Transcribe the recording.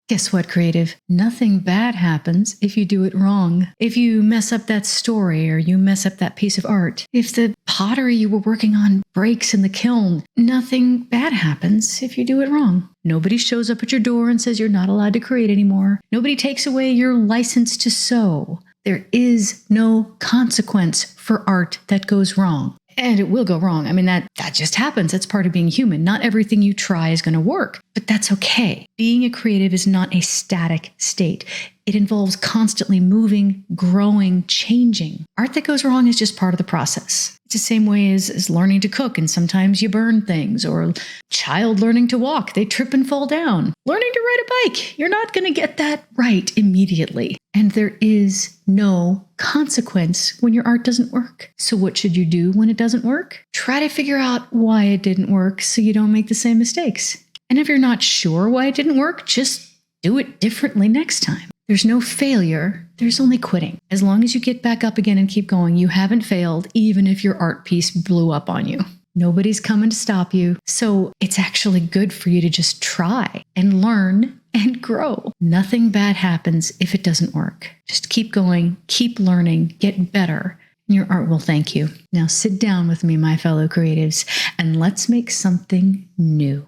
Guess what, creative? Nothing bad happens if you do it wrong. If you mess up that story or you mess up that piece of art, if the pottery you were working on breaks in the kiln, nothing bad happens if you do it wrong. Nobody shows up at your door and says you're not allowed to create anymore. Nobody takes away your license to sew. There is no consequence for art that goes wrong. And it will go wrong. I mean, that just happens. That's part of being human. Not everything you try is going to work, but that's okay. Being a creative is not a static state. It involves constantly moving, growing, changing. Art that goes wrong is just part of the process. It's the same way as learning to cook, and sometimes you burn things, or a child learning to walk, they trip and fall down. Learning to ride a bike, you're not going to get that right immediately. And there is no consequence when your art doesn't work. So what should you do when it doesn't work? Try to figure out why it didn't work so you don't make the same mistakes. And if you're not sure why it didn't work, just do it differently next time. There's no failure, there's only quitting. As long as you get back up again and keep going, you haven't failed, even if your art piece blew up on you. Nobody's coming to stop you. So it's actually good for you to just try and learn and grow. Nothing bad happens if it doesn't work. Just keep going, keep learning, get better, and your art will thank you. Now sit down with me, my fellow creatives, and let's make something new.